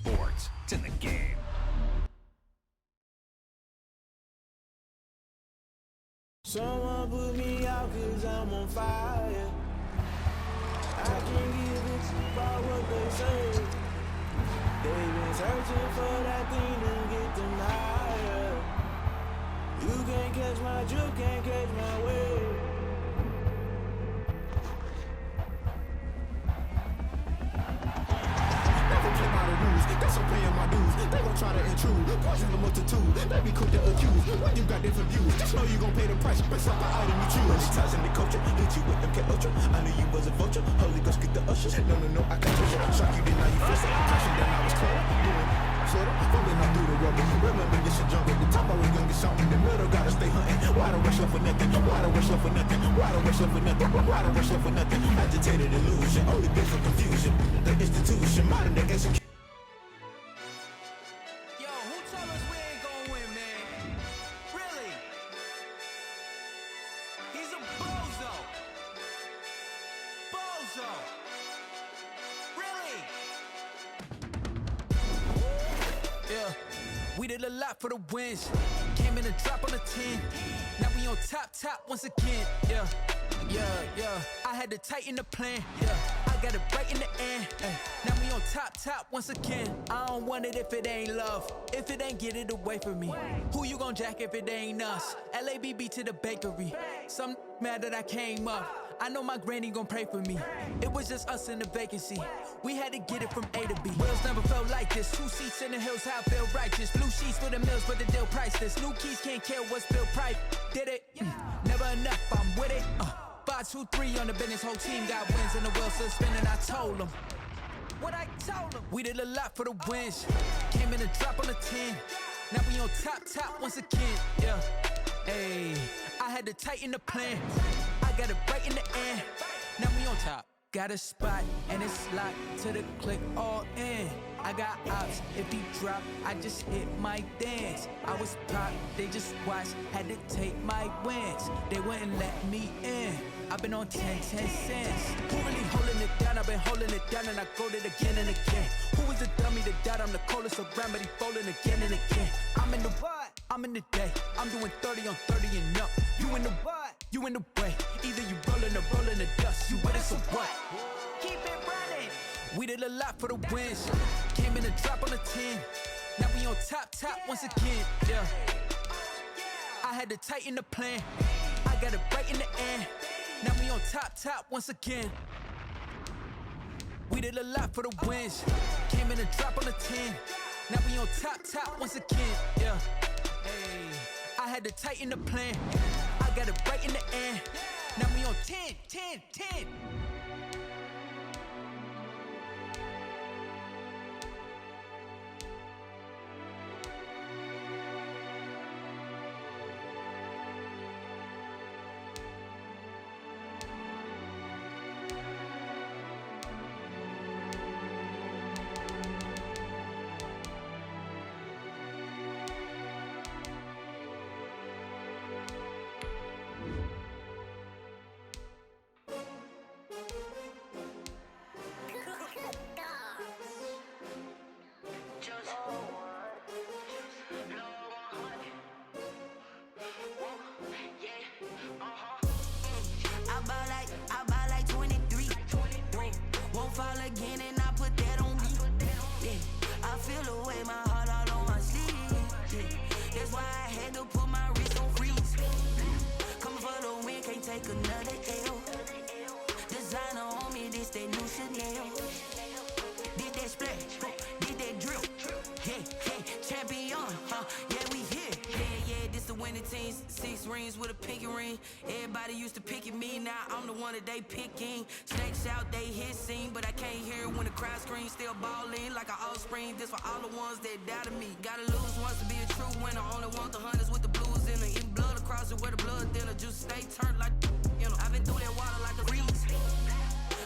sports. It's in the game. Someone put me out 'cause I'm on fire. I can't give a shit about what they say. They've been searching for that thing to get them higher. You can't catch my drift, can't catch my wave. Never play by the rules, guess I'm playing my dues. They gon' try to intrude, poison the multitude. They be quick to accuse, when you got different views. Just know you gon' pay the price, based off the item you choose. Many ties in the culture, hit you with MK Ultra. I knew you was a vulture, Holy Ghost get the ushers. No, I can't touch it. Shock you, then now you feel it. Crashing down, I was clear. Rolling out through the rubber. Remember this a jungle. The top I was young and something. In the middle, gotta stay hunting. Why the rush left for nothing? Why the rush left for nothing? Why the rush left for nothing? Why the rush left for nothing? Agitated illusion, only been for confusion. The institution, modern day execution. Yo, who told us we ain't gonna win, man? Really? He's a bozo. Bozo. Really? Yeah, we did a lot for the wins. Came in a drop on a 10. Now we on top once again. Yeah. I had to tighten the plan. Yeah, I got it right in the end. Now we on top once again. I don't want it if it ain't love. If it ain't, get it away from me. Who you gon' jack if it ain't us? LABB to the bakery. Some mad that I came up. I know my granny gon' pray for me. It was just us in the vacancy. We had to get it from A to B. Wheels never felt like this. 2 seats in the hills, how I feel righteous. Blue sheets for the mills, but the deal priceless. New keys can't kill what's built private. Did it? Never enough, I'm with it. 5, 2, 3 on the business. Whole team got wins and the wheels still spinning. I told them what I told them. We did a lot for the wins. Came in a drop on a 10. Now we on top once again. Yeah. Hey, I had to tighten the plan. I got it right in the end. Now we on top. Got a spot and it's locked to the click all in. I got ops, if he drop, I just hit my dance. I was pop, they just watched, had to take my wins. They wouldn't let me in. I've been on 10 cents. Who really holding it down? I've been holding it down and I go it again and again. Who is the dummy to doubt? I'm the coldest around, but he folding again and again. I'm in the what? I'm in the day. I'm doing 30 on 30 and up. You in the what? You in the way. Either you rolling or rolling the dust. You with us or what? Keep it running. We did a lot for the wins. Came in a drop on a 10. Now we on top once again. Yeah. I had to tighten the plan. I got it right in the end. Now we on top once again. We did a lot for the wins. Came in a drop on a 10. Now we on top once again. Yeah. Hey, I had to tighten the plan. I got it right in the end. Now we on 10. I buy like 23. Won't fall again and I put that on me. Yeah, I feel the way, my heart all on my sleeve. Yeah, that's why I had to put my wrist on freeze. Coming for the win, can't take another L. Designer on me, this that new Chanel. Did that splash, did that drill. Yeah, champion, yeah, we here. Yeah, this the winning team. 6 rings with a pinky ring. Everybody used to picking me, now I'm the one that they picking. Snakes out, they hit scene, but I can't hear when the crowd screams. Still ballin' like an offspring. This for all the ones that doubted me. Gotta lose once to be a true winner. Only want the hunters with the blues in it. Eating blood across it where the blood thinner. Just stay turned like, you know. I've been through that water like a breeze.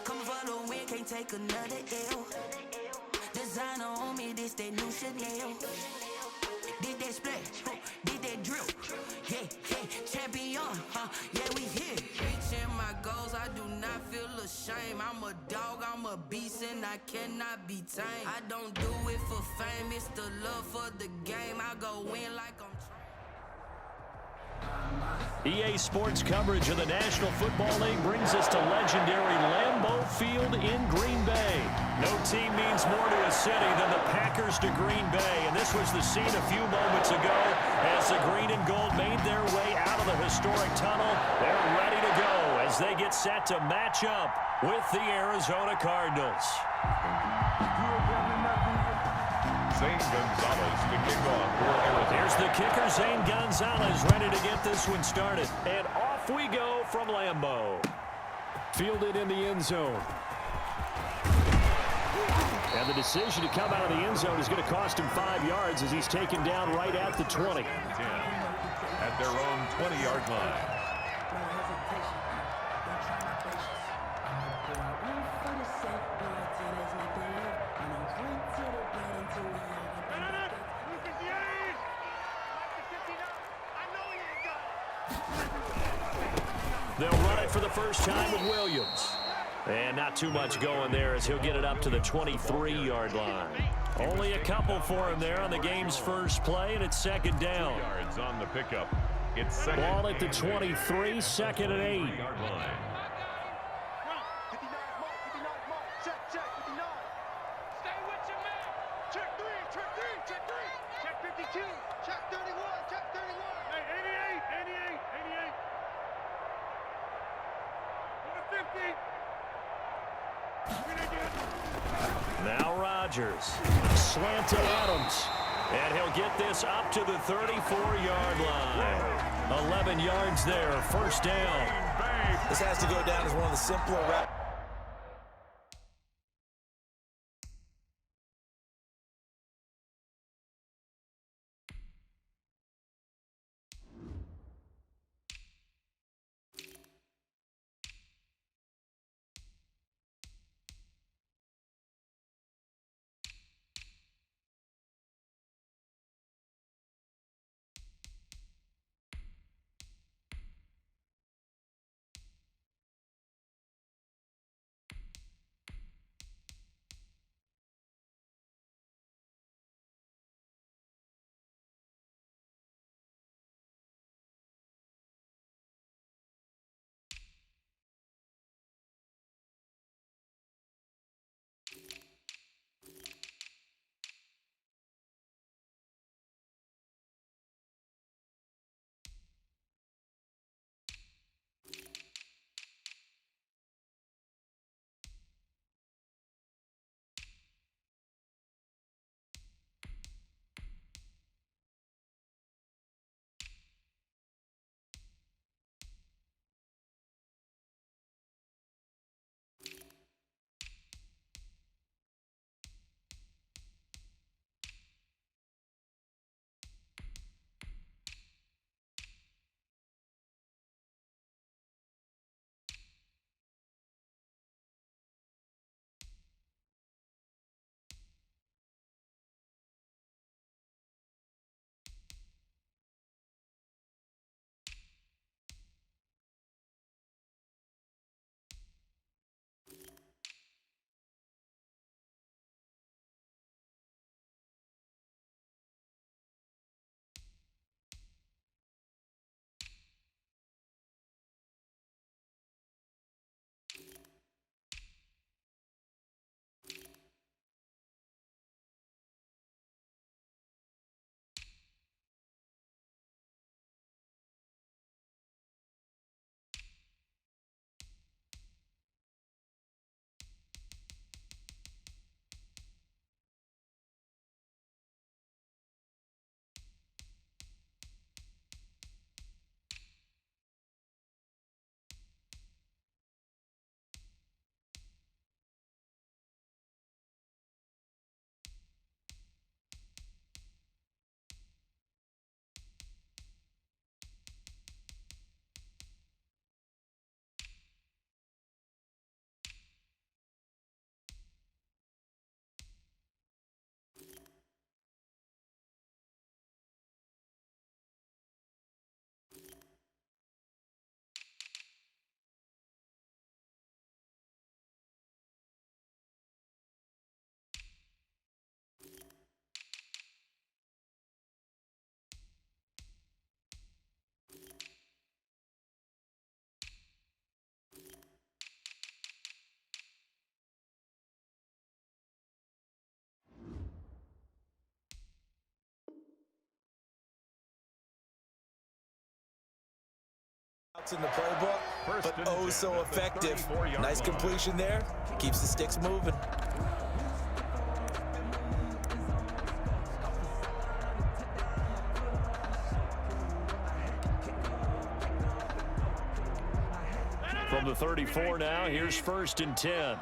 Coming for the win, can't take another L. Designer on me, this that new Chanel. Did that splash, did that drill. Yeah, champion, yeah, we here. Reaching my goals, I do not feel ashamed. I'm a dog, I'm a beast and I cannot be tamed. I don't do it for fame, it's the love for the game. I go in like I'm EA Sports coverage of the National Football League brings us to legendary Lambeau Field in Green Bay. No team means more to a city than the Packers to Green Bay, and this was the scene a few moments ago as the green and gold made their way out of the historic tunnel. They're ready to go as they get set to match up with the Arizona Cardinals. Zane Gonzalez to kick off for Arizona. Here's the kicker, Zane Gonzalez, ready to get this one started. And off we go from Lambeau. Fielded in the end zone. And the decision to come out of the end zone is going to cost him 5 yards as he's taken down right at the 20. 10 at their own 20-yard line. They'll run it for the first time with Williams. And not too much going there as he'll get it up to the 23-yard line. Only a couple for him there on the game's first play, and it's second down. Yards on the pickup. It's second. Ball at the 23, second and 8. Yard line. Now Rodgers. Slant to Adams. And he'll get this up to the 34-yard line. 11 yards there, first down. This has to go down as one of the simpler routes. It's in the playbook, but oh so effective. Nice completion there. Keeps the sticks moving. From the 34 now, here's 1st and 10.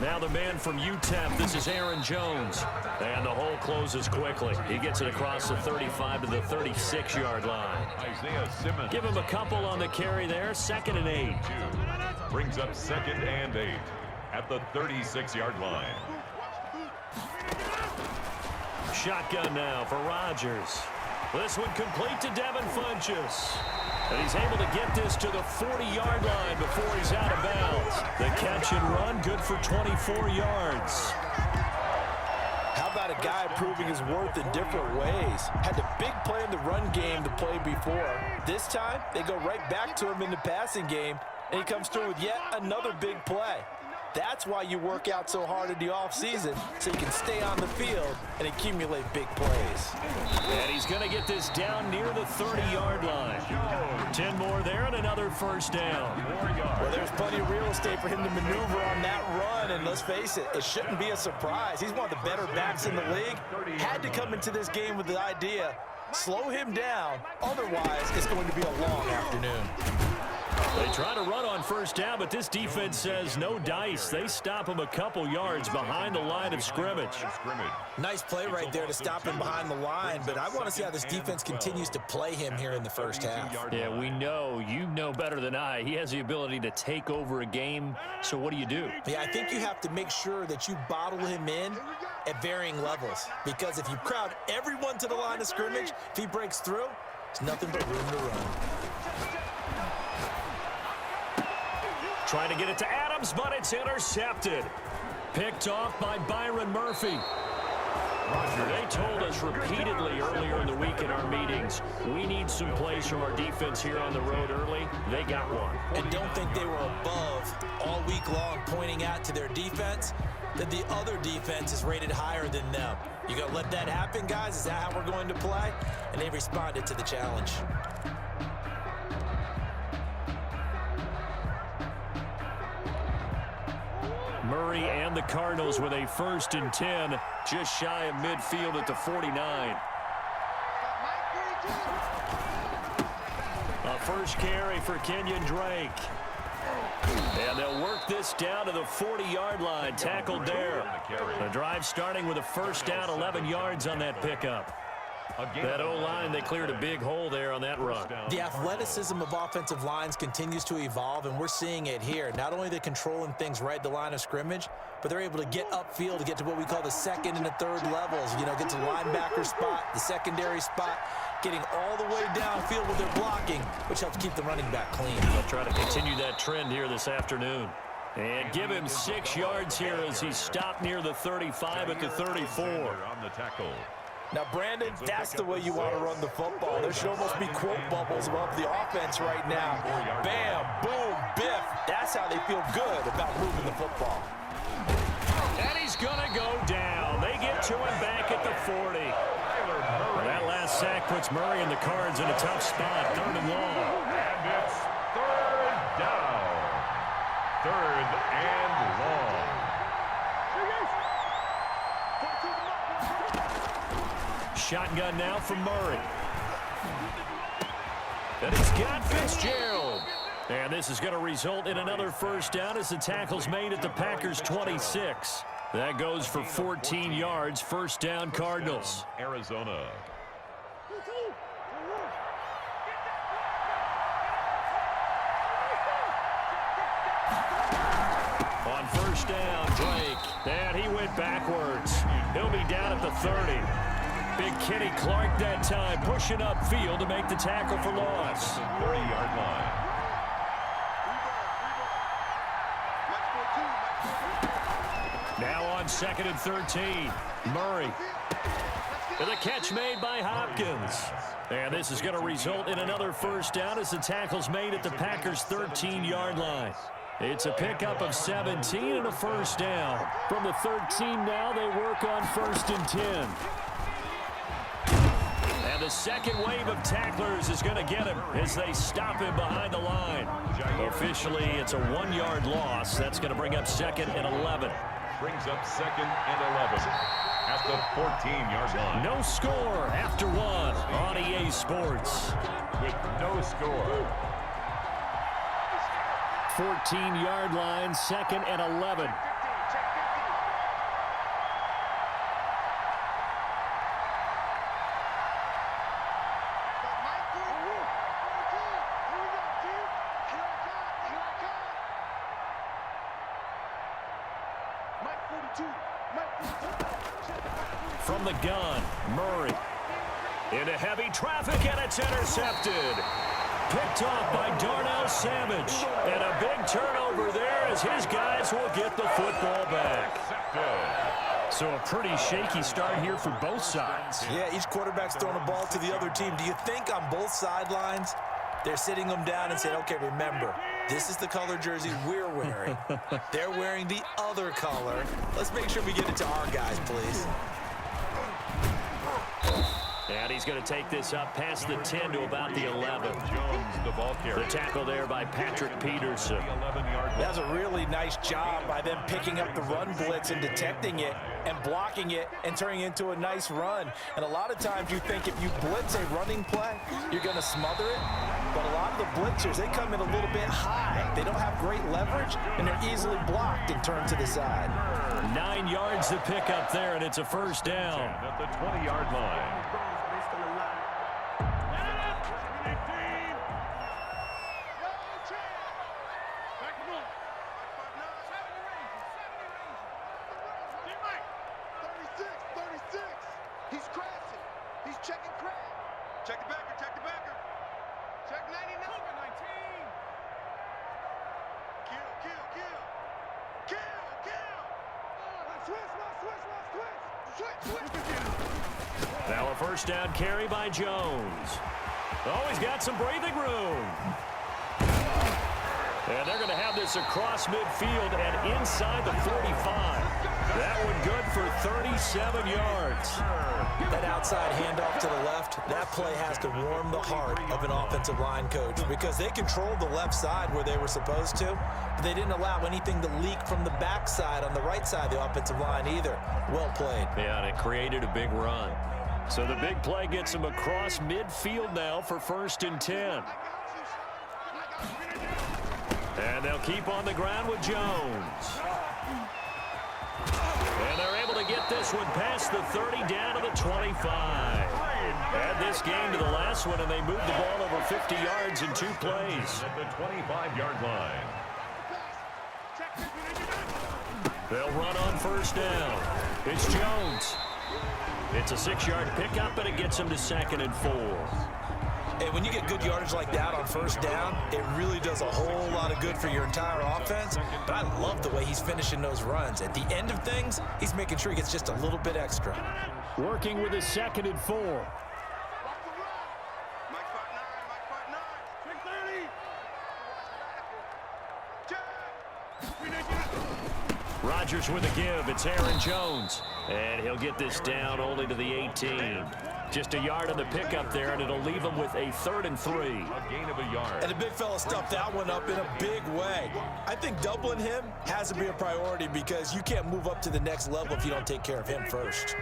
Now the man from UTEP, this is Aaron Jones. And the hole closes quickly. He gets it across the 35 to the 36-yard line. Isaiah Simmons. Give him a couple on the carry there. 2nd and 8. Brings up 2nd and 8 at the 36-yard line. Shotgun now for Rodgers. This one complete to Devin Funchess. And he's able to get this to the 40-yard line before he's out of bounds. The catch and run, good for 24 yards. How about a guy proving his worth in different ways? Had the big play in the run game to play before. This time, they go right back to him in the passing game, and he comes through with yet another big play. That's why you work out so hard in the offseason, so you can stay on the field and accumulate big plays. And he's going to get this down near the 30-yard line. 10 more there and another 1st down. Well, there's plenty of real estate for him to maneuver on that run, and let's face it, it shouldn't be a surprise. He's one of the better backs in the league. Had to come into this game with the idea, slow him down, otherwise it's going to be a long afternoon. They try to run on 1st down, but this defense says no dice. They stop him a couple yards behind the line of scrimmage. Nice play right there to stop him behind the line, but I want to see how this defense continues to play him here in the 1st half. Yeah, we know. You know better than I. He has the ability to take over a game, so what do you do? Yeah, I think you have to make sure that you bottle him in at varying levels, because if you crowd everyone to the line of scrimmage, if he breaks through, there's nothing but room to run. Trying to get it to Adams, but it's intercepted. Picked off by Byron Murphy. They told us repeatedly earlier in the week in our meetings, we need some plays from our defense here on the road early. They got one. And don't think they were above all week long pointing out to their defense that the other defense is rated higher than them. You gonna let that happen, guys? Is that how we're going to play? And they responded to the challenge. Murray and the Cardinals with a 1st and 10, just shy of midfield at the 49. A 1st carry for Kenyon Drake. And they'll work this down to the 40-yard line, tackled there. The drive starting with a 1st down, 11 yards on that pickup. That O-line, they cleared a big hole there on that run. The athleticism of offensive lines continues to evolve, and we're seeing it here. Not only are they controlling things right at the line of scrimmage, but they're able to get upfield to get to what we call the 2nd and the 3rd levels. You know, get to the linebacker spot, the secondary spot, getting all the way downfield with their blocking, which helps keep the running back clean. They'll try to continue that trend here this afternoon. And give him 6 yards here as he stopped near the 35 at the 34. On the tackle. Now, Brandon, that's the way you want to run the football. There should almost be quote bubbles above the offense right now. Bam, boom, biff. That's how they feel good about moving the football. And he's going to go down. They get to him back at the 40. That last sack puts Murray and the Cards in a tough spot. 3rd and long. And it's 3rd down. 3rd and long. Shotgun now from Murray. And he's got Fitzgerald. And this is going to result in another 1st down as the tackle's made at the Packers' 26. That goes for 14 yards. 1st down, Cardinals. Arizona. On 1st down, Drake. And he went backwards. He'll be down at the 30. Big Kenny Clark that time, pushing upfield to make the tackle for loss. 30-yard line. Now on 2nd and 13, Murray. And the catch made by Hopkins. And this is going to result in another 1st down as the tackle's made at the Packers' 13-yard line. It's a pickup of 17 and a 1st down. From the 13 now, they work on 1st and 10. And the second wave of tacklers is going to get him as they stop him behind the line. Officially, it's a 1-yard loss. That's going to bring up 2nd and 11. Brings up 2nd and 11 at the 14-yard line. No score after 1 on EA Sports. With no score. 14-yard line, 2nd and 11. From the gun, Murray. Into heavy traffic, and it's intercepted. Picked off by Darnell Savage. And a big turnover there as his guys will get the football back. So a pretty shaky start here for both sides. Yeah, each quarterback's throwing the ball to the other team. Do you think on both sidelines they're sitting them down and saying, okay, remember, this is the color jersey we're wearing. They're wearing the other color. Let's make sure we get it to our guys, please. And he's going to take this up past the 10 to about the 11. Jones, the ball carrier. The tackle there by Patrick Peterson. That's a really nice job by them picking up the run blitz and detecting it and blocking it and turning it into a nice run. And a lot of times you think if you blitz a running play, you're going to smother it. But a lot of the blitzers, they come in a little bit high. They don't have great leverage, and they're easily blocked and turned to the side. 9 yards to pick up there, and it's a first down. At the 20-yard line. Now a first down carry by Jones. Oh, he's got some breathing room. And they're going to have this across midfield and inside the 45. That one good for 37 yards. That outside handoff to the left, that play has to warm the heart of an offensive line coach because they controlled the left side where they were supposed to, but they didn't allow anything to leak from the backside on the right side of the offensive line either. Well played. Yeah, and it created a big run. So the big play gets him across midfield now for 1st and 10. And they'll keep on the ground with Jones. And they're able to get this one past the 30 down to the 25. Add this game to the last one, and they moved the ball over 50 yards in 2 plays. At the 25-yard line. They'll run on first down. It's Jones. It's a 6-yard pickup, and it gets him to 2nd and 4. And when you get good yardage like that on first down, it really does a whole lot of good for your entire offense. But I love the way he's finishing those runs. At the end of things, he's making sure he gets just a little bit extra. Working with his 2nd and 4. Rodgers with a give. It's Aaron Jones. And he'll get this down only to the 18. Just a yard on the pickup there, and it'll leave him with a 3rd and 3. A gain of a yard. And the big fella stuffed that one up in a big way. I think doubling him has to be a priority because you can't move up to the next level if you don't take care of him first.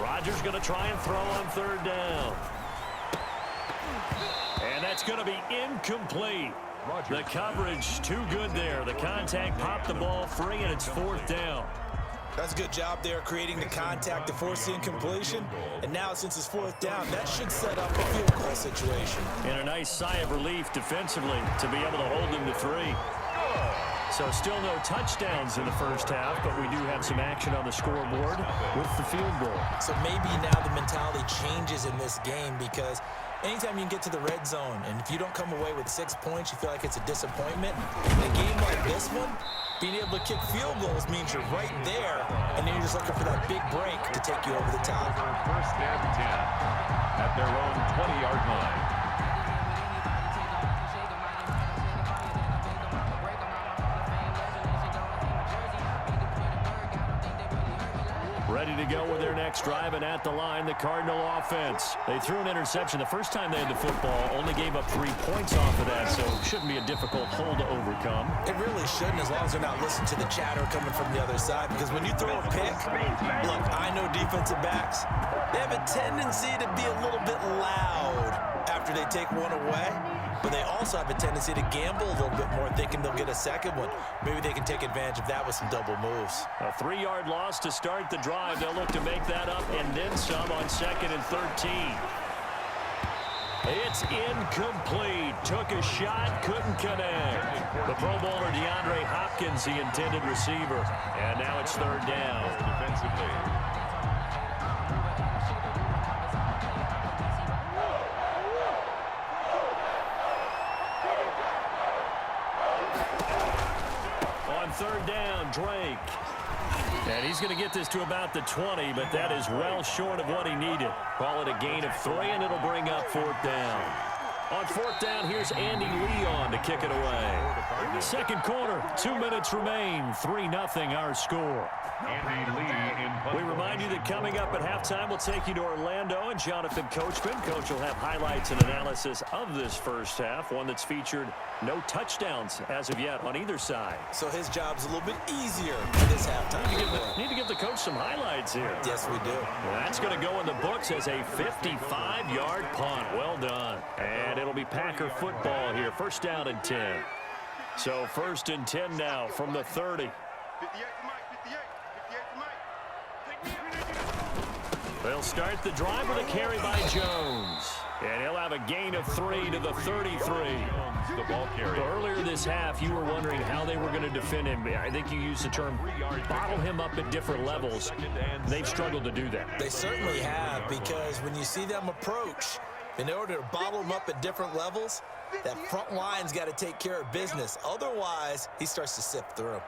Rodgers going to try and throw on 3rd down. And that's going to be incomplete. The coverage too good there. The contact popped the ball free, and it's 4th down. That's a good job there creating the contact to force the incompletion. And now since it's 4th down, that should set up a field goal situation. And a nice sigh of relief defensively to be able to hold him to 3. So still no touchdowns in the first half, but we do have some action on the scoreboard with the field goal. So maybe now the mentality changes in this game because anytime you can get to the red zone, and if you don't come away with 6 points, you feel like it's a disappointment. In a game like this one, being able to kick field goals means you're right there, and then you're just looking for that big break to take you over the top. 1st and 10 at their own 20-yard line. next drive, and at the line, the Cardinal offense. They threw an interception the first time they had the football, only gave up 3 points off of that, so it shouldn't be a difficult hole to overcome. It really shouldn't, as long as they're not listening to the chatter coming from the other side, because when you throw a pick, look, I know defensive backs, they have a tendency to be a little bit loud after they take one away, but they also have a tendency to gamble a little bit more, thinking they'll get a second one. Maybe they can take advantage of that with some double moves. A 3-yard loss to start the drive. They'll look to make that up and then some on 2nd and 13. It's incomplete. Took a shot, couldn't connect. The Pro Bowler DeAndre Hopkins, the intended receiver. And now it's 3rd down. Defensively. On 3rd down, Drake. And he's going to get this to about the 20, but that is well short of what he needed. Call it a gain of 3, and it'll bring up 4th down. On 4th down, here's Andy Leon to kick it away. Second quarter, 2 minutes remain. 3-0 our score. Andy Lee in punt. We remind you that coming up at halftime, we'll take you to Orlando and Jonathan Coachman. Coach will have highlights and analysis of this first half, one that's featured no touchdowns as of yet on either side. So his job's a little bit easier for this halftime. Need to give the coach some highlights here. Yes, we do. Well, that's going to go in the books as a 55-yard punt. Well done. And it'll be Packer football here. 1st down and 10. So 1st and 10 now from the 30. They'll start the drive with a carry by Jones. And he'll have a gain of 3 to the 33. The ball carrier. Earlier this half, you were wondering how they were going to defend him. I think you used the term bottle him up at different levels. They've struggled to do that. They certainly have, because when you see them approach, in order to bottle him up at different levels, that front line's got to take care of business. Otherwise, he starts to sift through.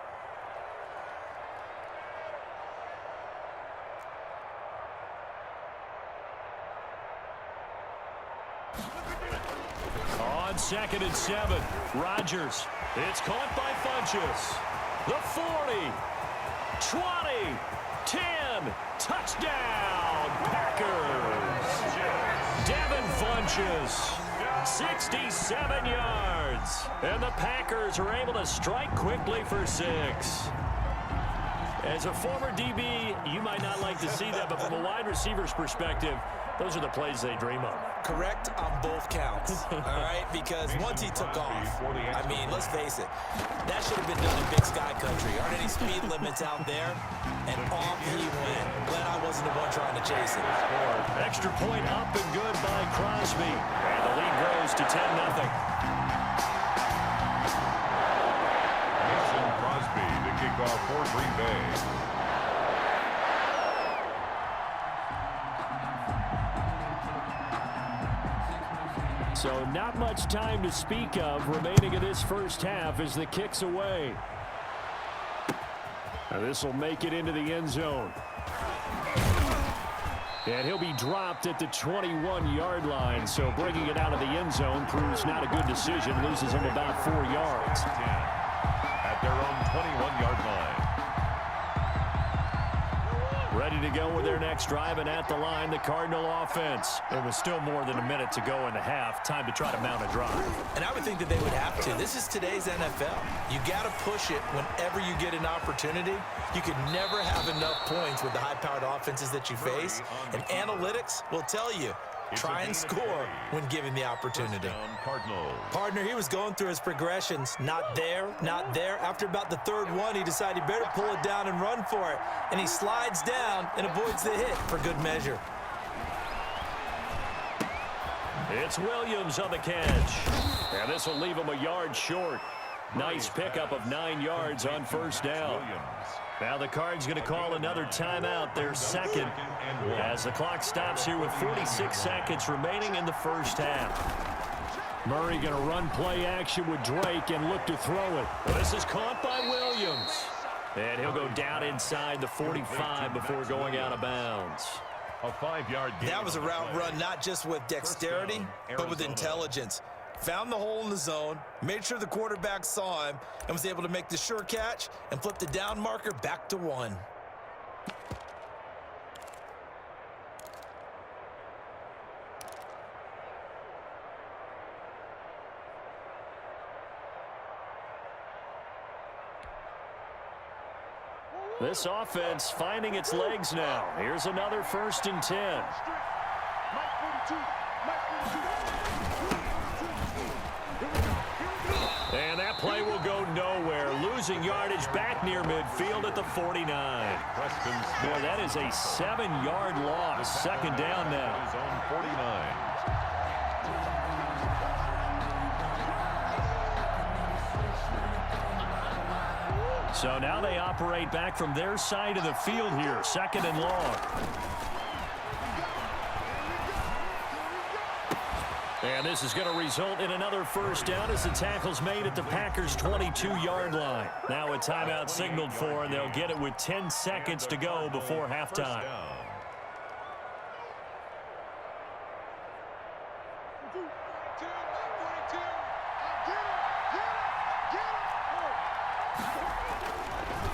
On 2nd and 7, Rodgers. It's caught by Funchess. The 40, 20, 10, touchdown, Packers. Devin Funchess, 67 yards. And the Packers are able to strike quickly for 6. As a former DB, you might not like to see that, but from a wide receiver's perspective, those are the plays they dream of. Correct on both counts, all right? Because once he took off, I mean, let's face it, that should have been done in Big Sky Country. Aren't any speed limits out there? And off he went. Glad I wasn't the one trying to chase it. Extra point up and good by Crosby. And the lead grows to 10-0. Mason Crosby, the kickoff for Green Bay. So not much time to speak of remaining in this first half as the kick's away. This will make it into the end zone. And he'll be dropped at the 21-yard line, so bringing it out of the end zone proves not a good decision. Loses him about 4 yards. At their own 21-yard line. Ready to go with their next drive, and at the line, the Cardinal offense. There was still more than a minute to go in the half. Time to try to mount a drive. And I would think that they would have to. This is today's NFL. You got to push it whenever you get an opportunity. You can never have enough points with the high-powered offenses that you face. And analytics will tell you, try and score when given the opportunity. Partner, he was going through his progressions. Not there, not there. After about the 3rd one, he decided he better pull it down and run for it. And he slides down and avoids the hit for good measure. It's Williams on the catch. And this will leave him a yard short. Nice pickup of 9 yards on 1st down. Now the Cards going to call another timeout, their second, as the clock stops here with 46 seconds remaining in the first half. Murray going to run play action with Drake and look to throw it. Well, this is caught by Williams. And he'll go down inside the 45 before going out of bounds. A 5-yard gain. That was a route run not just with dexterity, but with intelligence. Found the hole in the zone, made sure the quarterback saw him, and was able to make the sure catch and flip the down marker back to 1. This offense finding its legs now. Here's another 1st and 10. And that play will go nowhere. Losing yardage back near midfield at the 49. Boy, that is a 7-yard loss. 2nd down now. His own 49. So now they operate back from their side of the field here. 2nd and long. And this is going to result in another 1st down as the tackle's made at the Packers' 22-yard line. Now a timeout signaled for, and they'll get it with 10 seconds to go before halftime.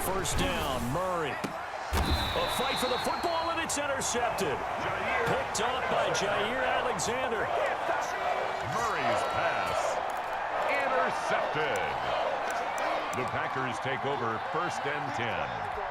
First down, Murray. A fight for the football, and it's intercepted. Picked off by Jair Alexander. Murray's pass intercepted. The Packers take over 1st and 10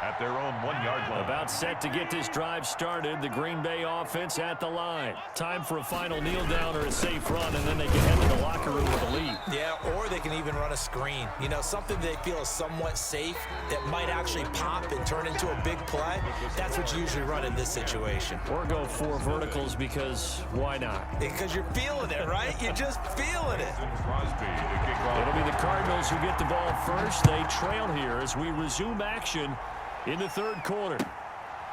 at their own 1-yard line. About set to get this drive started. The Green Bay offense at the line. Time for a final kneel down or a safe run, and then they can head to the locker room with a lead. Yeah, or they can even run a screen. You know, something they feel is somewhat safe that might actually pop and turn into a big play. That's what you usually run in this situation. Or go 4 verticals because why not? Because you're feeling it, right? You're just feeling it. Crosby to kick off. It'll be the Cardinals who get the ball first. They trail here as we resume action in the 3rd quarter.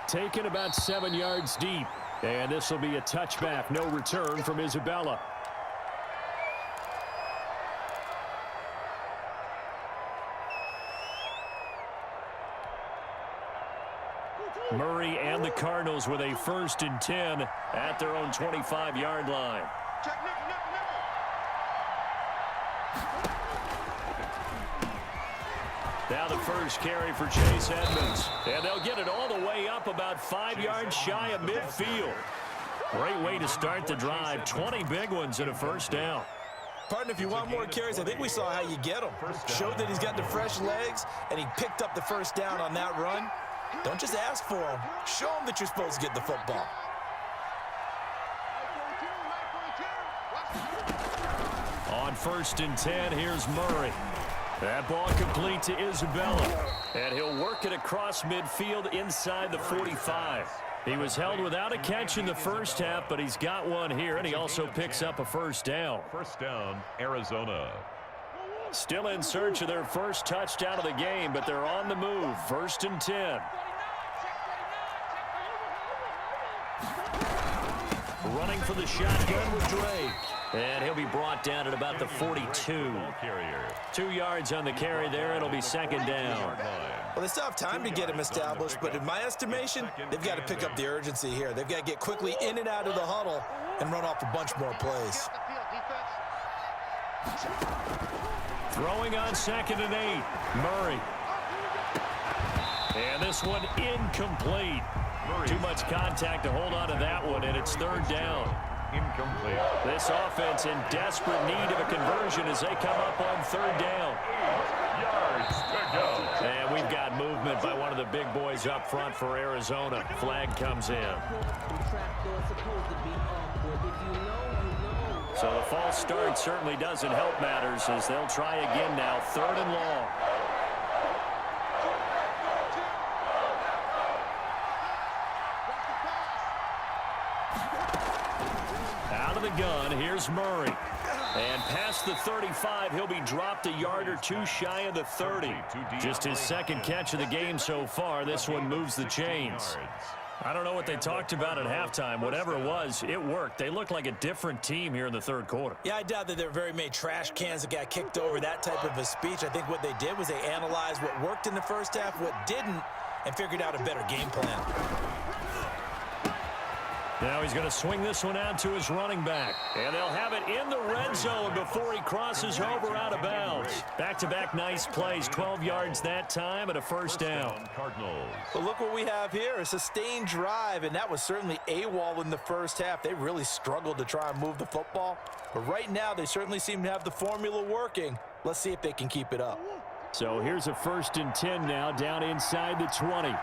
Taken about 7 yards deep. And this will be a touchback. No return from Isabella. Murray and the Cardinals with a 1st and 10 at their own 25-yard line. Now the first carry for Chase Edmonds. And they'll get it all the way up about 5 yards shy of midfield. Great way to start the drive. 20 big ones and a 1st down. Partner, if you want more carries, I think we saw how you get them. Showed that he's got the fresh legs, and he picked up the 1st down on that run. Don't just ask for them. Show them that you're supposed to get the football. On 1st and 10, here's Murray. That ball complete to Isabella. And he'll work it across midfield inside the 45. He was held without a catch in the 1st half, but he's got one here, and he also picks up a 1st down. 1st down, Arizona. Still in search of their first touchdown of the game, but they're on the move. 1st and 10. Running for the shotgun with Drake. And he'll be brought down at about the 42. 2 yards on the carry there. It'll be 2nd down. Well, they still have time to get him established, but in my estimation, they've got to pick up the urgency here. They've got to get quickly in and out of the huddle and run off a bunch more plays. Throwing on 2nd and 8. Murray. And this one incomplete. Too much contact to hold on to that one, and it's 3rd down. Incomplete. This offense in desperate need of a conversion as they come up on 3rd down. 8 yards to go. And we've got movement by one of the big boys up front for Arizona. Flag comes in. So the false start certainly doesn't help matters as they'll try again now. 3rd and long. Out of the gun, here's Murray. And past the 35, he'll be dropped a yard or 2 shy of the 30. Just his 2nd catch of the game so far. This one moves the chains. I don't know what they talked about at halftime. Whatever it was, it worked. They look like a different team here in the 3rd quarter. Yeah, I doubt that there were very many trash cans that got kicked over, that type of a speech. I think what they did was they analyzed what worked in the 1st half, what didn't, and figured out a better game plan. Now he's going to swing this one out to his running back. And they'll have it in the red zone before he crosses over out of bounds. Back-to-back nice plays. 12 yards that time and a 1st down. Cardinals. But look what we have here, a sustained drive, and that was certainly AWOL in the 1st half. They really struggled to try and move the football. But right now, they certainly seem to have the formula working. Let's see if they can keep it up. So here's a 1st and 10 now, down inside the 20.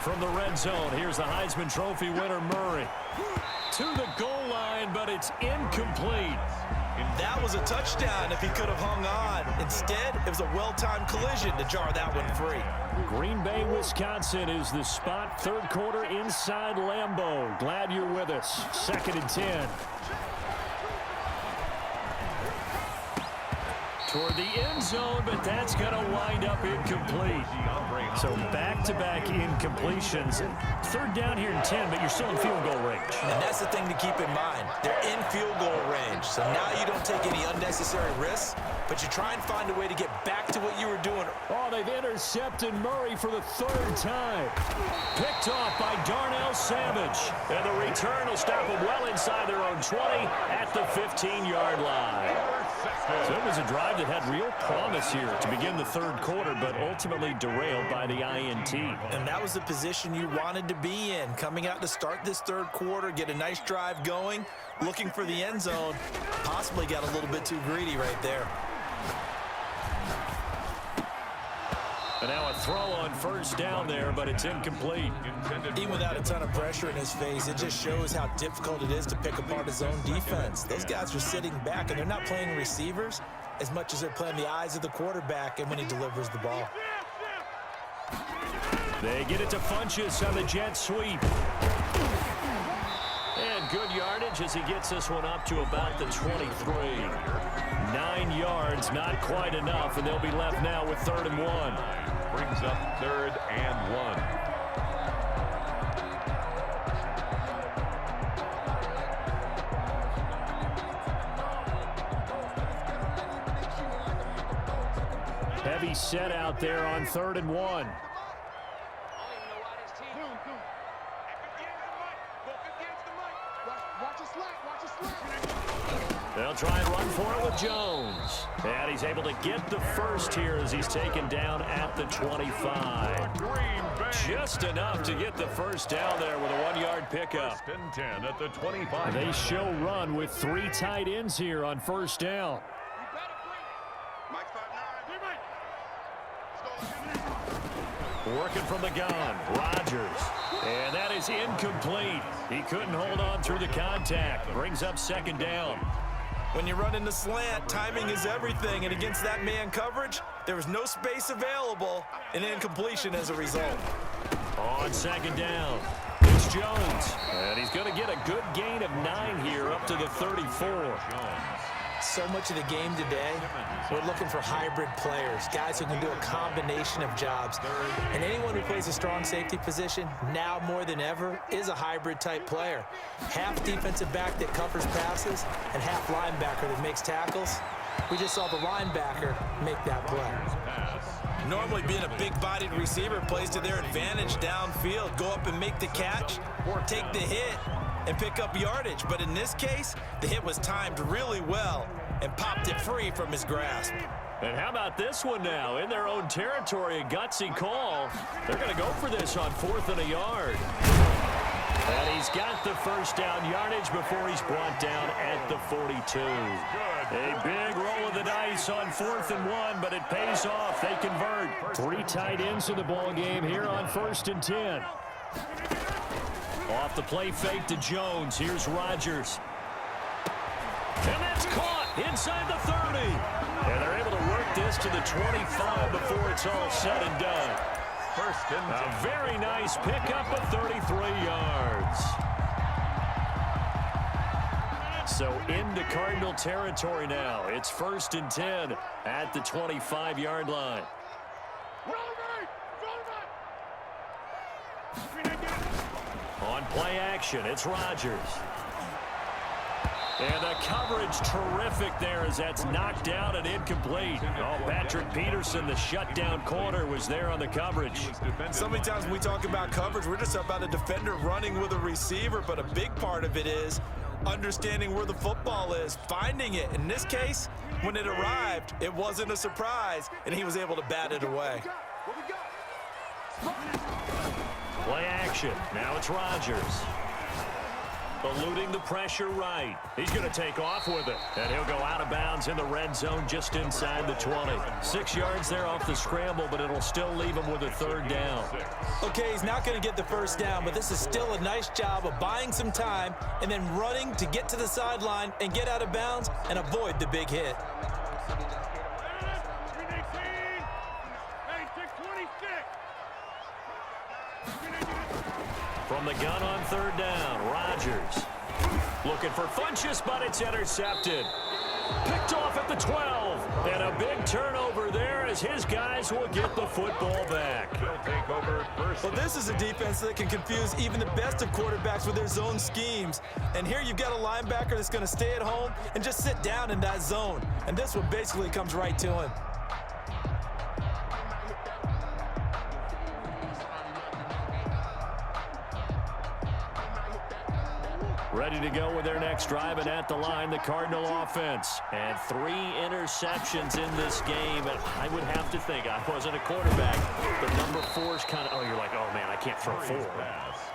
From the red zone, here's the Heisman Trophy winner, Murray. To the goal line, but it's incomplete. That was a touchdown if he could have hung on. Instead, it was a well-timed collision to jar that one free. Green Bay, Wisconsin is the spot. 3rd quarter inside Lambeau. Glad you're with us. 2nd and 10. Toward the end zone, but that's going to wind up incomplete. So back-to-back incompletions. 3rd down here and 10, but you're still in field goal range. And that's the thing to keep in mind. They're in field goal range. So now you don't take any unnecessary risks, but you try and find a way to get back to what you were doing. Oh, they've intercepted Murray for the 3rd time. Picked off by Darnell Savage. And the return will stop them well inside their own 20 at the 15-yard line. So it was a drive that had real promise here to begin the 3rd quarter, but ultimately derailed by the INT. And that was the position you wanted to be in, coming out to start this 3rd quarter, get a nice drive going, looking for the end zone. Possibly got a little bit too greedy right there. And now a throw on 1st down there, but it's incomplete. Even without a ton of pressure in his face, it just shows how difficult it is to pick apart his own defense. Those guys are sitting back, and they're not playing receivers as much as they're playing the eyes of the quarterback and when he delivers the ball. They get it to Funchess on the jet sweep. And good yardage as he gets this one up to about the 23. 9 yards, not quite enough, and they'll be left now with 3rd and 1. Brings up 3rd and 1. Heavy set out there on 3rd and 1. They'll try and run for it with Jones. And he's able to get the 1st here as he's taken down at the 25. Just enough to get the 1st down there with a 1-yard pickup. 1st and 10 at the 25. They show run with 3 tight ends here on 1st down. Working from the gun, Rodgers. And that is incomplete. He couldn't hold on through the contact. Brings up 2nd down. When you run in the slant, timing is everything, and against that man coverage, there was no space available, and incompletion as a result. On 2nd down, it's Jones, and he's going to get a good gain of 9 here up to the 34. So much of the game today, we're looking for hybrid players, guys who can do a combination of jobs. And anyone who plays a strong safety position, now more than ever, is a hybrid type player. Half defensive back that covers passes and half linebacker that makes tackles. We just saw the linebacker make that play. Normally being a big-bodied receiver plays to their advantage downfield. Go up and make the catch or take the hit and pick up yardage. But in this case, the hit was timed really well and popped it free from his grasp. And how about this one now? In their own territory, a gutsy call. They're going to go for this on 4th and a yard. And he's got the 1st down yardage before he's brought down at the 42. A big roll of the dice on 4th and 1, but it pays off. They convert. 3 tight ends in the ball game here on 1st and 10. Off the play fake to Jones. Here's Rodgers. And that's caught inside the 30. And they're able to work this to the 25 before it's all said and done. 1st and 10. A very nice pickup of 33 yards. So into Cardinal territory now. It's 1st and 10 at the 25-yard line. On play action, it's Rodgers. And the coverage terrific there as that's knocked down and incomplete. Oh, Patrick Peterson, the shutdown corner, was there on the coverage. So many times when we talk about coverage, we're just about a defender running with a receiver, but a big part of it is understanding where the football is, finding it. In this case, when it arrived, it wasn't a surprise, and he was able to bat it away. Play action. Now it's Rodgers. Eluding the pressure right. He's going to take off with it. And he'll go out of bounds in the red zone just inside the 20. 6 yards there off the scramble, but it'll still leave him with a third down. Okay, he's not going to get the first down, but this is still a nice job of buying some time and then running to get to the sideline and get out of bounds and avoid the big hit. From the gun on third down, Rodgers. Looking for Funchess, but it's intercepted. Picked off at the 12. And a big turnover there as his guys will get the football back. They'll take over first. Well, this is a defense that can confuse even the best of quarterbacks with their zone schemes. And here you've got a linebacker that's going to stay at home and just sit down in that zone. And this one basically comes right to him. Ready to go with their next drive, and at the line, the Cardinal offense. And 3 interceptions in this game. And I would have to think, I wasn't a quarterback, but number 4 is kind of, oh, you're like, oh, man, I can't throw 4.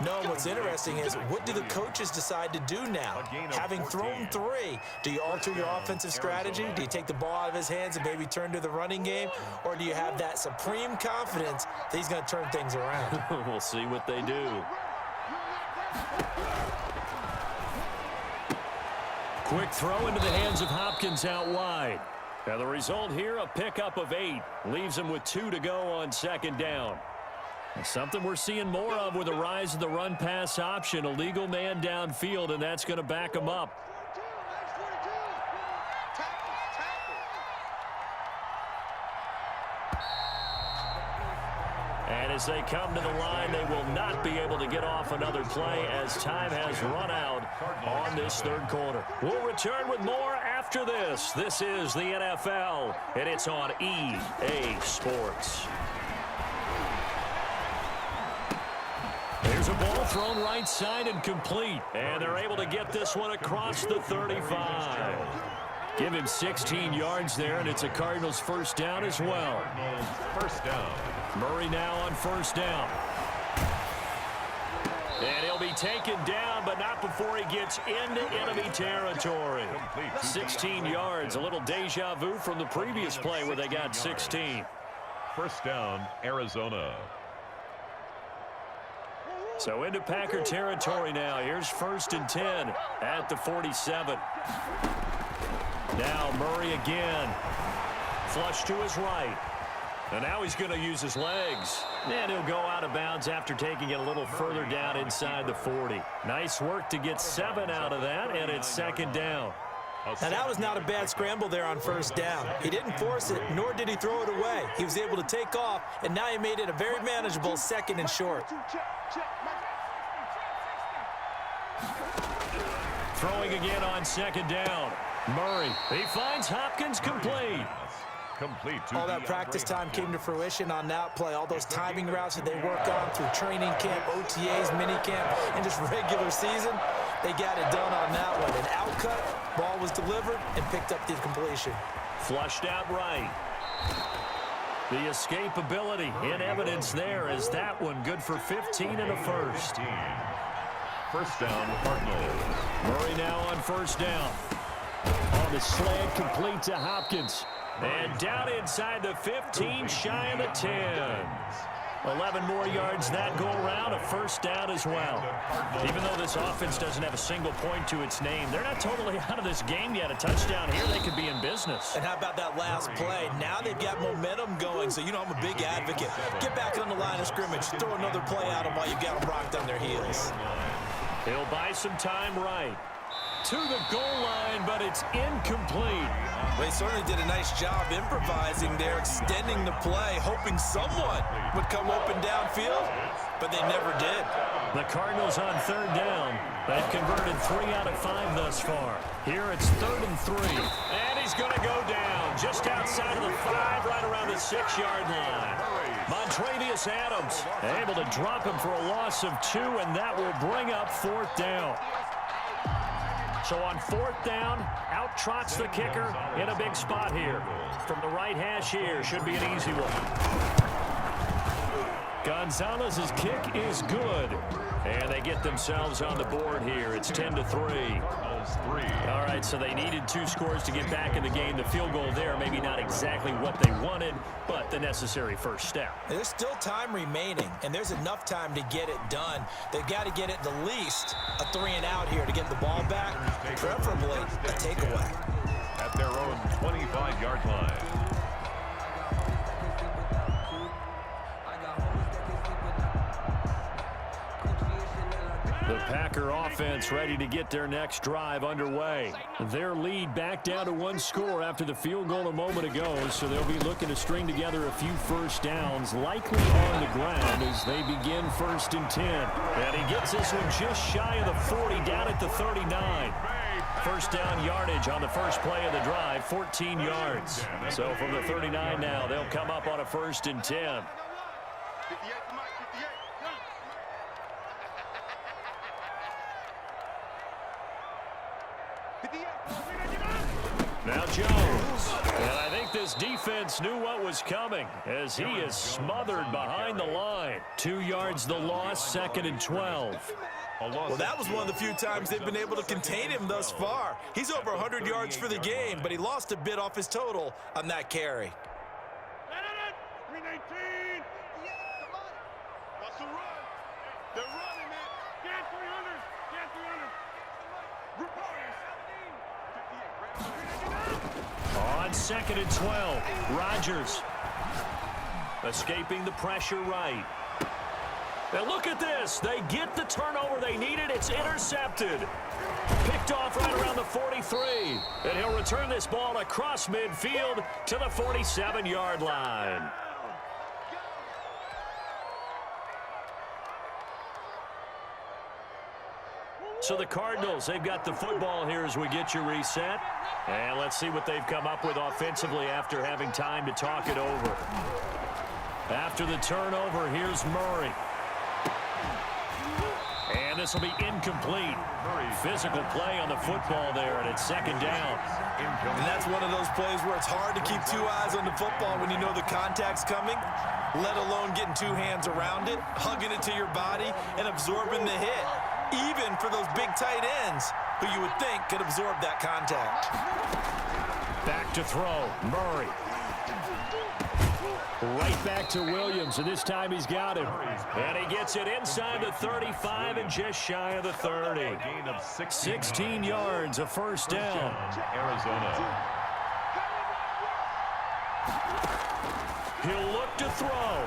No, what's interesting is what do the coaches decide to do now? Having thrown 3, do you alter your offensive strategy? Do you take the ball out of his hands and maybe turn to the running game? Or do you have that supreme confidence that he's going to turn things around? We'll see what they do. Quick throw into the hands of Hopkins out wide. Now the result here, a pickup of 8. Leaves him with 2 to go on second down. Something we're seeing more of with the rise of the run-pass option. A legal man downfield, and that's going to back him up. And as they come to the line, they will not be able to get off another play as time has run out on this third quarter. We'll return with more after this. This is the NFL, and it's on EA Sports. There's a ball thrown right side and complete. And they're able to get this one across the 35. Give him 16 yards there, and it's a Cardinals first down as well. First down. Murray now on first down. And he'll be taken down, but not before he gets into enemy territory. 16 yards, a little deja vu from the previous play where they got 16. First down, Arizona. So into Packer territory now. Here's 1st and 10 at the 47. Now Murray again. Flush to his right. And now he's going to use his legs. And he'll go out of bounds after taking it a little further down inside the 40. Nice work to get 7 out of that, and it's second down. Now, that was not a bad scramble there on first down. He didn't force it, nor did he throw it away. He was able to take off, and now he made it a very manageable 2nd and short. Throwing again on 2nd down. Murray, he finds Hopkins complete. All that practice time came to fruition on that play. All those timing routes that they work on through training camp, OTAs, mini camp, and just regular season, they got it done on that one. An out cut, ball was delivered, and picked up the completion. Flushed out right. The escapability in evidence there is that one good for 15 and a first. First down, Cardinals. Murray now on first down. On the slant, complete to Hopkins. And down inside the 15, shy of the 10. 11 more yards that go around, a first down as well. Even though this offense doesn't have a single point to its name, they're not totally out of this game yet. A touchdown here, they could be in business. And how about that last play? Now they've got momentum going, so you know I'm a big advocate. Get back on the line of scrimmage, throw another play at them while you've got them rocked on their heels. He'll buy some time right. To the goal line, but it's incomplete. They certainly did a nice job improvising there, extending the play, hoping someone would come open downfield, but they never did. The Cardinals on third down. They've converted 3 out of 5 thus far. Here it's 3rd and 3. And he's going to go down just outside of the 5, right around the 6-yard line. Montravius Adams able to drop him for a loss of 2, and that will bring up 4th down. So on 4th down, out trots the kicker in a big spot here. From the right hash here, should be an easy one. Gonzalez's kick is good. And they get themselves on the board here. It's 10-3. All right, so they needed 2 scores to get back in the game. The field goal there, maybe not exactly what they wanted, but the necessary first step. There's still time remaining, and there's enough time to get it done. They've got to get it the least a 3-and-out here to get the ball back, preferably a takeaway. At their own 25-yard line. The Packer offense ready to get their next drive underway. Their lead back down to 1 score after the field goal a moment ago, so they'll be looking to string together a few first downs, likely on the ground as they begin 1st and 10. And he gets this one just shy of the 40, down at the 39. First down yardage on the first play of the drive, 14 yards. So from the 39 now, they'll come up on a 1st and 10. Now Jones, and I think this defense knew what was coming as he is smothered behind the line. 2 yards the loss, 2nd and 12. Well, that was one of the few times they've been able to contain him thus far. He's over 100 yards for the game, but he lost a bit off his total on that carry. On 2nd and 12, Rodgers escaping the pressure right. And look at this. They get the turnover they needed. It's intercepted. Picked off right around the 43. And he'll return this ball across midfield to the 47-yard line. So the Cardinals, they've got the football here as we get you reset. And let's see what they've come up with offensively after having time to talk it over. After the turnover, here's Murray. And this will be incomplete. Physical play on the football there, and it's 2nd down. And that's one of those plays where it's hard to keep 2 eyes on the football when you know the contact's coming, let alone getting 2 hands around it, hugging it to your body, and absorbing the hit. Even for those big tight ends who you would think could absorb that contact. Back to throw, Murray. Right back to Williams, and this time he's got him. And he gets it inside the 35 and just shy of the 30. 16 yards, a first down. Arizona. He'll look to throw.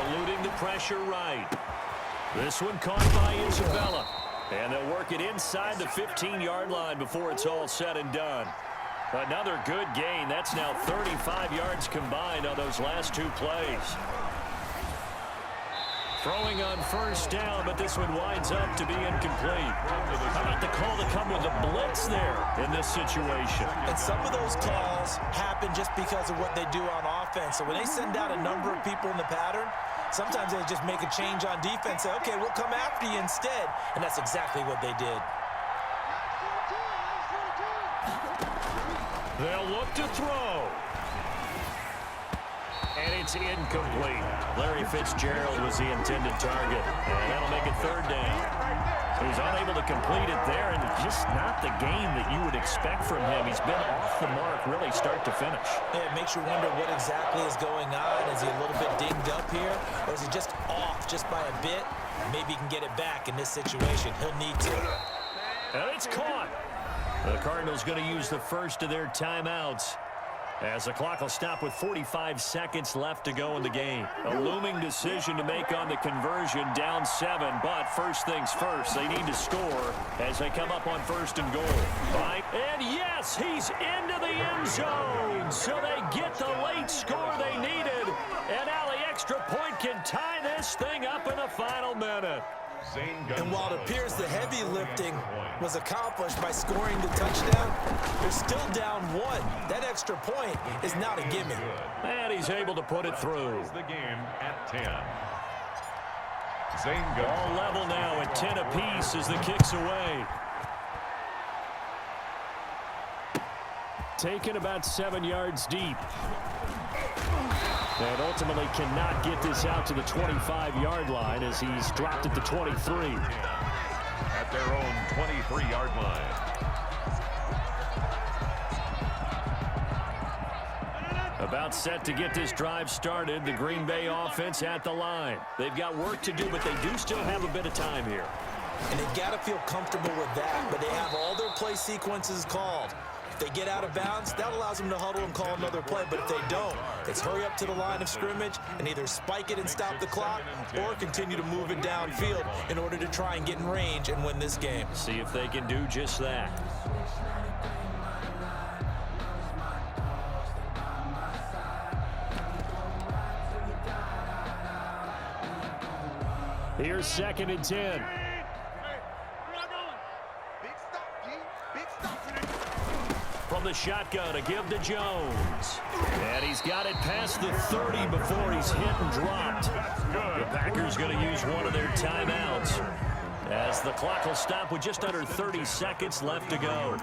Eluding the pressure right. This one caught by Isabella. And they'll work it inside the 15-yard line before it's all said and done. Another good gain. That's now 35 yards combined on those last 2 plays. Throwing on first down, but this one winds up to be incomplete. How about the call to come with a blitz there in this situation? And some of those calls happen just because of what they do on offense. So when they send out a number of people in the pattern, sometimes they just make a change on defense. Say, okay, we'll come after you instead. And that's exactly what they did. They'll look to throw. And it's incomplete. Larry Fitzgerald was the intended target. And that'll make it 3rd down. He's unable to complete it there, and just not the game that you would expect from him. He's been off the mark really start to finish. Yeah, it makes you wonder what exactly is going on. Is he a little bit dinged up here, or is he just off just by a bit? Maybe he can get it back in this situation. He'll need to. And it's caught. The Cardinals going to use the first of their timeouts as the clock will stop with 45 seconds left to go in the game. A looming decision to make on the conversion, down 7, but first things first, they need to score as they come up on 1st and goal. And yes, he's into the end zone, so they get the late score they needed, and now the extra point can tie this thing up in the final minute. And while it appears the heavy lifting was accomplished by scoring the touchdown, they're still down 1. That extra point is not a gimme. And he's able to put it through. The game at 10. All level now at 10 apiece as the kick's away. Taken about 7 yards deep. And ultimately cannot get this out to the 25-yard line as he's dropped at the 23. At their own 23-yard line. About set to get this drive started. The Green Bay offense at the line. They've got work to do, but they do still have a bit of time here. And they've got to feel comfortable with that, but they have all their play sequences called. If they get out of bounds, that allows them to huddle and call another play, but if they don't, it's hurry up to the line of scrimmage and either spike it and stop the clock or continue to move it downfield in order to try and get in range and win this game. See if they can do just that. Here's 2nd and 10. From the shotgun, a give to Jones. And he's got it past the 30 before he's hit and dropped. The Packers going to use one of their timeouts as the clock will stop with just under 30 seconds left to go.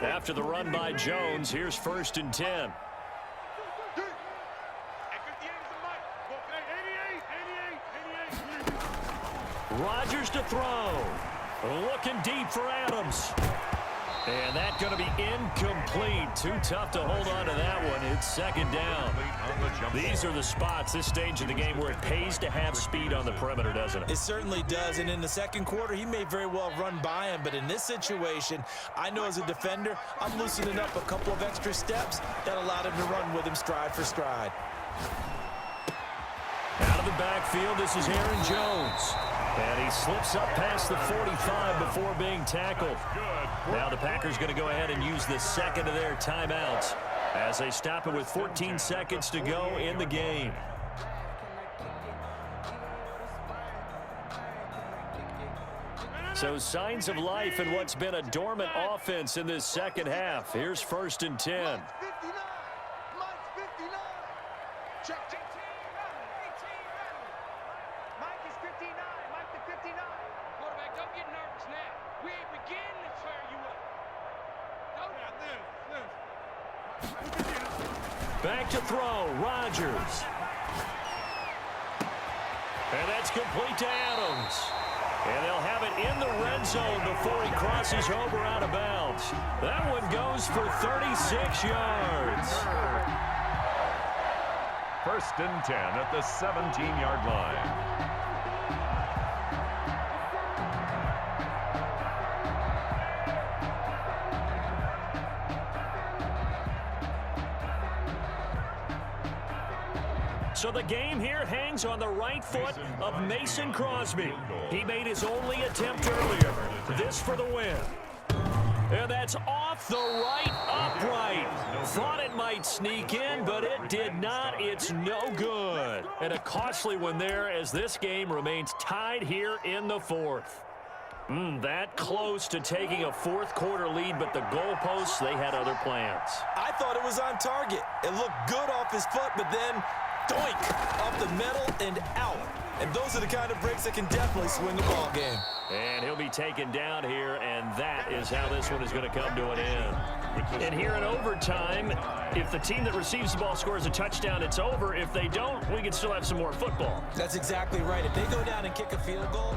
After the run by Jones, here's 1st and 10. Rodgers to throw. Looking deep for Adams. And that's going to be incomplete. Too tough to hold on to that one. It's 2nd down. These are the spots, this stage of the game, where it pays to have speed on the perimeter, doesn't it? It certainly does. And in the 2nd quarter, he may very well run by him. But in this situation, I know as a defender, I'm loosening up a couple of extra steps that allowed him to run with him stride for stride. Out of the backfield, this is Aaron Jones. And he slips up past the 45 before being tackled. Now the Packers going to go ahead and use the 2nd of their timeouts as they stop it with 14 seconds to go in the game. So signs of life in what's been a dormant offense in this 2nd half. Here's 1st and 10. Back to throw, Rodgers. And that's complete to Adams. And they'll have it in the red zone before he crosses over out of bounds. That one goes for 36 yards. 1st and 10 at the 17-yard line. So the game here hangs on the right foot of Mason Crosby. He made his only attempt earlier. This for the win. And that's off the right upright. Thought it might sneak in, but it did not. It's no good. And a costly one there as this game remains tied here in the 4th. That close to taking a 4th quarter lead, but the goalposts, they had other plans. I thought it was on target. It looked good off his foot, but then doink, up the middle and out. And those are the kind of breaks that can definitely swing the ball game. And he'll be taken down here, and that is how this one is going to come to an end. And here in overtime, if the team that receives the ball scores a touchdown, it's over. If they don't, we can still have some more football. That's exactly right. If they go down and kick a field goal,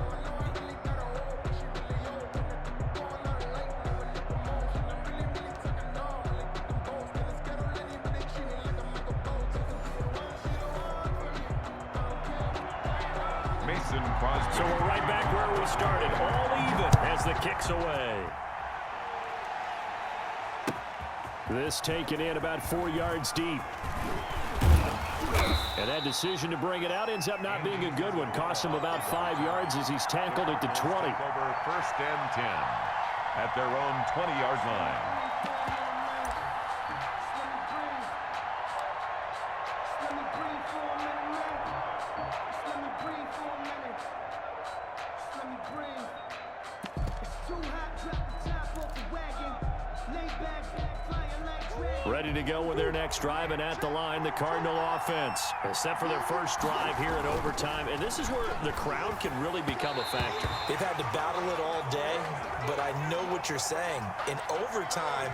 so we're right back where we started, all even as the kick's away. This taken in about 4 yards deep. And that decision to bring it out ends up not being a good one. Cost him about 5 yards as he's tackled at the 20. Over 1st and 10 at their own 20-yard line. Ready to go with their next drive, and at the line, the Cardinal offense. Set for their first drive here in overtime, and this is where the crowd can really become a factor. They've had to battle it all day, but I know what you're saying. In overtime,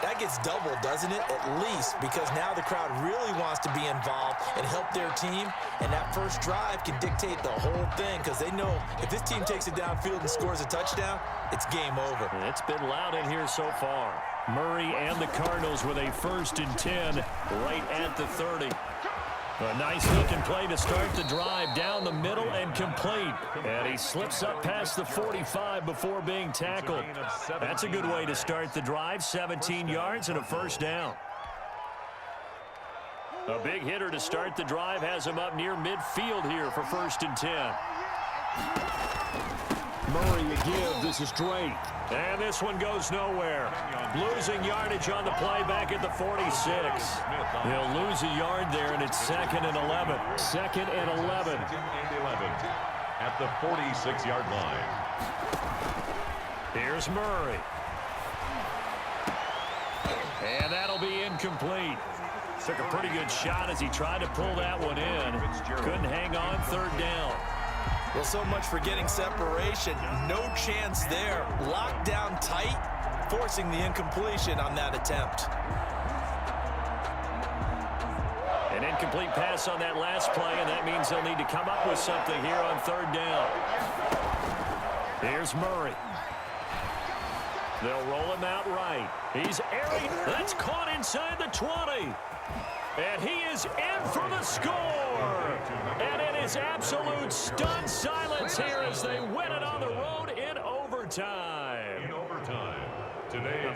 That gets doubled, doesn't it? At least, because now the crowd really wants to be involved and help their team, and that first drive can dictate the whole thing because they know if this team takes it downfield and scores a touchdown, it's game over. And it's been loud in here so far. Murray and the Cardinals with a 1st and 10 right at the 30. A nice looking play to start the drive down the middle and complete. And he slips up past the 45 before being tackled. That's a good way to start the drive. 17 yards and a 1st down. A big hitter to start the drive has him up near midfield here for 1st and 10. Murray again. This is Drake. And this one goes nowhere. Losing yardage on the play back at the 46. He'll lose a yard there, and it's 2nd and 11. 2nd and 11. At the 46-yard line. Here's Murray. And that'll be incomplete. Took a pretty good shot as he tried to pull that one in. Couldn't hang on. 3rd down. Well, so much for getting separation. No chance there. Locked down tight, forcing the incompletion on that attempt. An incomplete pass on that last play, and that means they'll need to come up with something here on 3rd down. Here's Murray. They'll roll him out right. He's airing. That's caught inside the 20. And he is in for the score. And it is absolute stunned silence here as they win it on the road in overtime.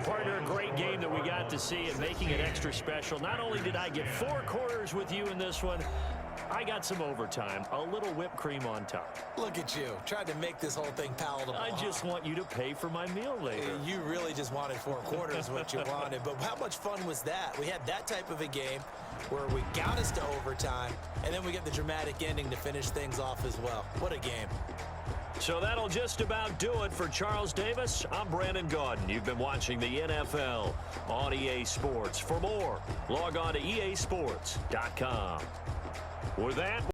Partner, a great game that we got to see and making it extra special. Not only did I get 4 quarters with you in this one, I got some overtime, a little whipped cream on top. Look at you, tried to make this whole thing palatable. I just want you to pay for my meal later. You really just wanted 4 quarters what you wanted, but how much fun was that? We had that type of a game where we got us to overtime, and then we get the dramatic ending to finish things off as well. What a game. So that'll just about do it for Charles Davis. I'm Brandon Gaudin. You've been watching the NFL on EA Sports. For more, log on to easports.com. With that,